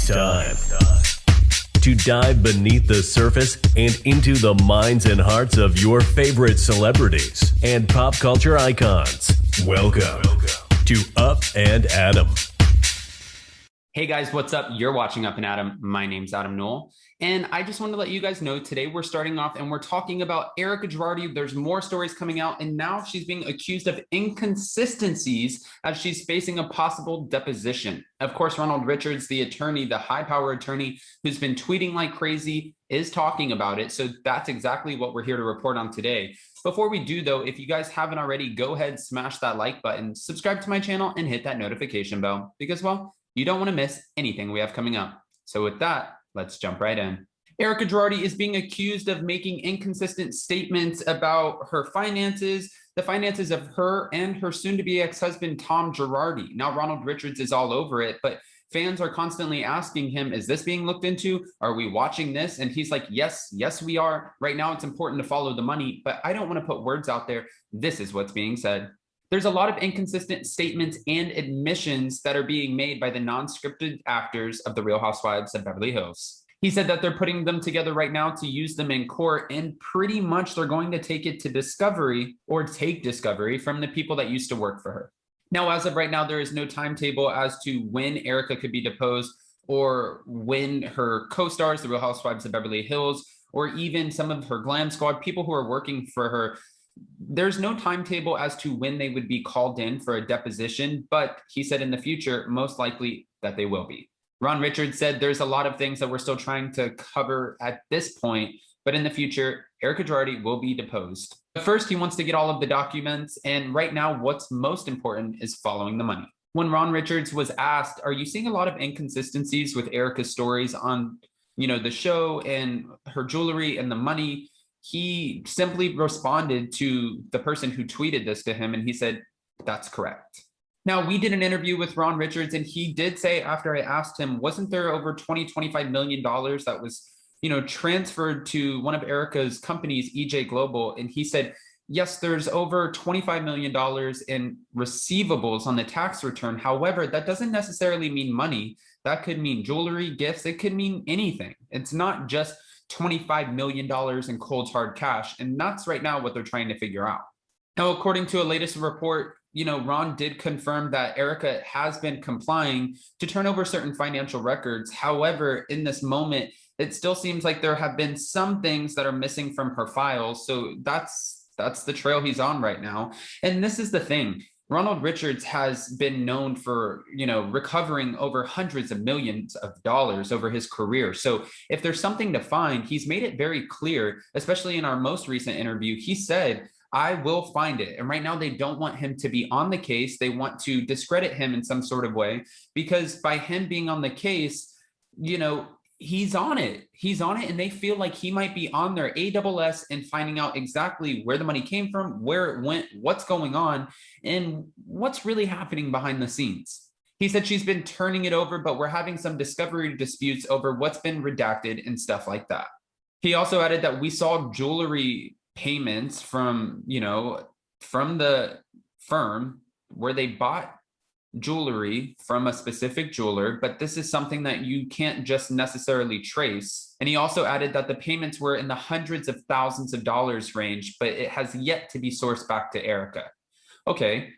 It's time to dive beneath the surface and into the minds and hearts of your favorite celebrities and pop culture icons. Welcome to Up and Adam. Hey guys, what's up? You're watching Up and Adam. My name's Adam Newell. And I just wanted to let you guys know today we're starting off and we're talking about Erika Girardi. There's more stories coming out, and now she's being accused of inconsistencies as she's facing a possible deposition. Of course, Ronald Richards, the attorney, the high-power attorney who's been tweeting like crazy, is talking about it. So that's exactly what we're here to report on today. Before we do, though, if you guys haven't already, go ahead, smash that like button, subscribe to my channel, and hit that notification bell because, well, you don't want to miss anything we have coming up. So with that, let's jump right in. Erika Girardi is being accused of making inconsistent statements about her finances, the finances of her and her soon-to-be ex-husband, Tom Girardi. Now, Ronald Richards is all over it, but fans are constantly asking him, is this being looked into? Are we watching this? And he's like, yes, we are. Right now, it's important to follow the money, but I don't want to put words out there. This is what's being said. There's a lot of inconsistent statements and admissions that are being made by the non-scripted actors of the Real Housewives of Beverly Hills. He said that they're putting them together right now to use them in court, and pretty much they're going to take it to discovery or take discovery from the people that used to work for her. Now, as of right now, there is no timetable as to when Erika could be deposed or when her co-stars, the Real Housewives of Beverly Hills, or even some of her glam squad, people who are working for her, there's no timetable as to when they would be called in for a deposition, but he said in the future, most likely that they will be. Ron Richards said there's a lot of things that we're still trying to cover at this point, but in the future, Erika Girardi will be deposed. But first, he wants to get all of the documents, and right now, what's most important is following the money. When Ron Richards was asked, are you seeing a lot of inconsistencies with Erika's stories on, the show and her jewelry and the money? He simply responded to the person who tweeted this to him, and he said, that's correct. Now, we did an interview with Ron Richards, and he did say, after I asked him, wasn't there over $25 million that was, transferred to one of Erika's companies, EJ Global? And he said, yes, there's over $25 million in receivables on the tax return. However, that doesn't necessarily mean money. That could mean jewelry, gifts. It could mean anything. It's not just $25 million in cold hard cash. And that's right now what they're trying to figure out. Now, according to a latest report, Ron did confirm that Erika has been complying to turn over certain financial records. However, in this moment, it still seems like there have been some things that are missing from her files. So that's the trail he's on right now. And this is the thing. Ronald Richards has been known for, recovering over hundreds of millions of dollars over his career. So if there's something to find, he's made it very clear, especially in our most recent interview. He said, I will find it. And right now they don't want him to be on the case. They want to discredit him in some sort of way, because by him being on the case, he's on it. He's on it, and they feel like he might be on their ASS and finding out exactly where the money came from, where it went, what's going on, and what's really happening behind the scenes. He said she's been turning it over, but we're having some discovery disputes over what's been redacted and stuff like that. He also added that we saw jewelry payments from the firm where they bought jewelry from a specific jeweler, but this is something that you can't just necessarily trace. And he also added that the payments were in the hundreds of thousands of dollars range, but it has yet to be sourced back to Erika. Okay,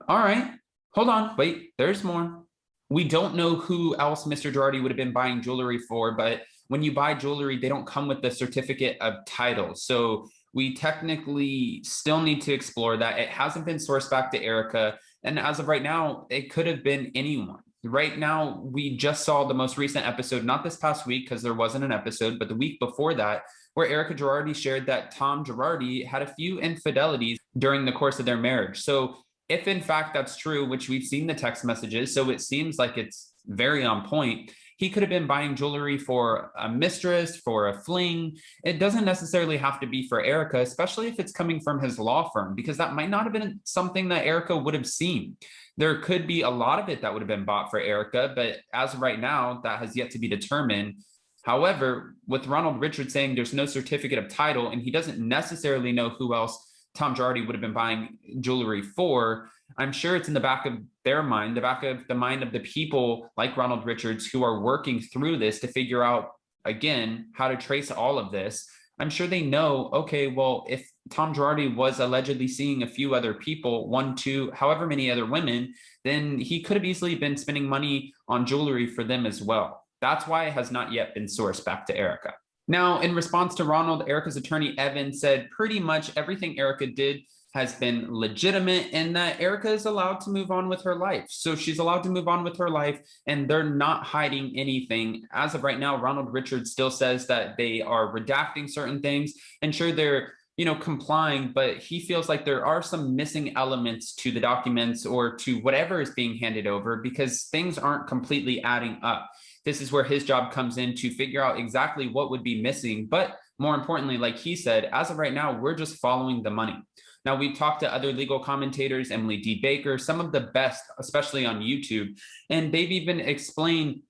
all right, hold on, wait, there's more. We don't know who else Mr. Girardi would have been buying jewelry for, but when you buy jewelry, they don't come with the certificate of title. So we technically still need to explore that. It hasn't been sourced back to Erika. And as of right now, it could have been anyone. Right now, we just saw the most recent episode, not this past week because there wasn't an episode, but the week before that, where Erika Girardi shared that Tom Girardi had a few infidelities during the course of their marriage. So if in fact that's true, which we've seen the text messages, so it seems like it's very on point, he could have been buying jewelry for a mistress, for a fling. It doesn't necessarily have to be for Erika, especially if it's coming from his law firm, because that might not have been something that Erika would have seen. There could be a lot of it that would have been bought for Erika, but as of right now, that has yet to be determined. However, with Ronald Richards saying there's no certificate of title and he doesn't necessarily know who else Tom Girardi would have been buying jewelry for, I'm sure it's in the back of their mind, the back of the mind of the people like Ronald Richards who are working through this to figure out, again, how to trace all of this. I'm sure they know, okay, well, if Tom Girardi was allegedly seeing a few other people, one, two, however many other women, then he could have easily been spending money on jewelry for them as well. That's why it has not yet been sourced back to Erika. Now, in response to Ronald, Erika's attorney, Evan, said pretty much everything Erika did has been legitimate and that Erika is allowed to move on with her life. So she's allowed to move on with her life and they're not hiding anything. As of right now, Ronald Richards still says that they are redacting certain things and sure they're complying, but he feels like there are some missing elements to the documents or to whatever is being handed over because things aren't completely adding up. This is where his job comes in to figure out exactly what would be missing. But more importantly, like he said, as of right now, we're just following the money. Now, we've talked to other legal commentators, Emily D. Baker, some of the best, especially on YouTube, and they've even explained,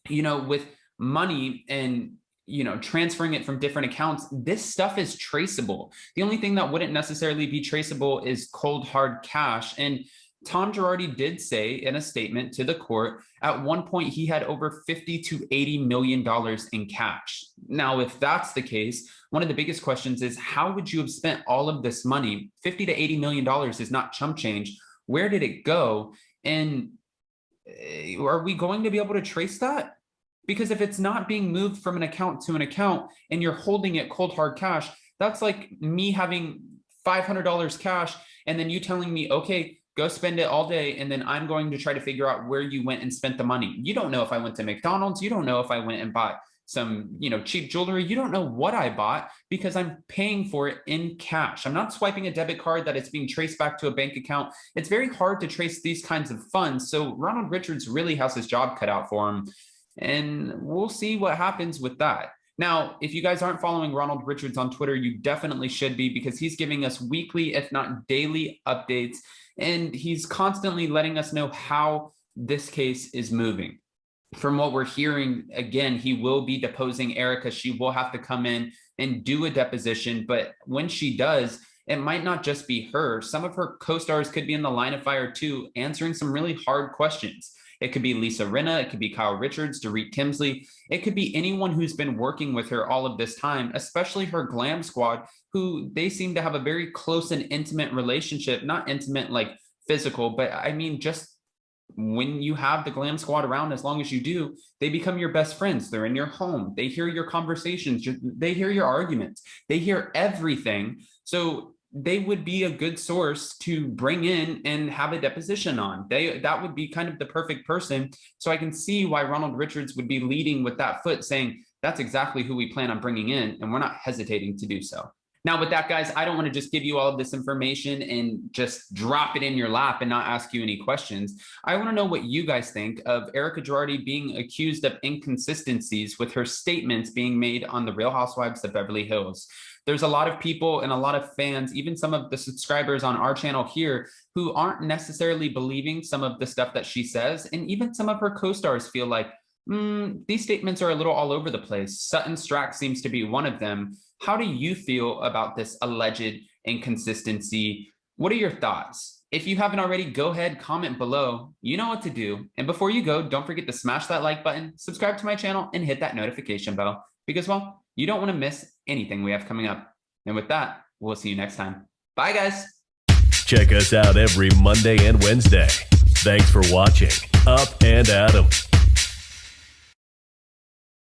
with money and, transferring it from different accounts, this stuff is traceable. The only thing that wouldn't necessarily be traceable is cold, hard cash. And Tom Girardi did say in a statement to the court, at one point he had over $50 to $80 million in cash. Now, if that's the case, one of the biggest questions is how would you have spent all of this money? $50 to $80 million is not chump change. Where did it go? And are we going to be able to trace that? Because if it's not being moved from an account to an account and you're holding it cold hard cash, that's like me having $500 cash and then you telling me, okay, go spend it all day. And then I'm going to try to figure out where you went and spent the money. You don't know if I went to McDonald's. You don't know if I went and bought some, cheap jewelry. You don't know what I bought because I'm paying for it in cash. I'm not swiping a debit card that it's being traced back to a bank account. It's very hard to trace these kinds of funds. So Ronald Richards really has his job cut out for him. And we'll see what happens with that. Now, if you guys aren't following Ronald Richards on Twitter, you definitely should be because he's giving us weekly, if not daily updates. And he's constantly letting us know how this case is moving. From what we're hearing, again, he will be deposing Erika. She will have to come in and do a deposition. But when she does, it might not just be her. Some of her co-stars could be in the line of fire too, answering some really hard questions. It could be Lisa Rinna. It could be Kyle Richards, Dorit Kemsley. It could be anyone who's been working with her all of this time, especially her glam squad, who they seem to have a very close and intimate relationship. Not intimate like physical, but I mean, just when you have the glam squad around, as long as you do, they become your best friends. They're in your home. They hear your conversations. They hear your arguments. They hear everything. So they would be a good source to bring in and have a deposition on. That would be kind of the perfect person. So I can see why Ronald Richards would be leading with that foot, saying that's exactly who we plan on bringing in, and we're not hesitating to do so. Now, with that, guys, I don't want to just give you all of this information and just drop it in your lap and not ask you any questions. I want to know what you guys think of Erika Girardi being accused of inconsistencies with her statements being made on the Real Housewives of Beverly Hills. There's a lot of people and a lot of fans, even some of the subscribers on our channel here, who aren't necessarily believing some of the stuff that she says. And even some of her co-stars feel like, these statements are a little all over the place. Sutton Strack seems to be one of them. How do you feel about this alleged inconsistency? What are your thoughts? If you haven't already, go ahead, comment below. You know what to do. And before you go, don't forget to smash that like button, subscribe to my channel, and hit that notification bell because, well, you don't want to miss anything we have coming up. And with that, we'll see you next time. Bye, guys. Check us out every Monday and Wednesday. Thanks for watching Up and Adam.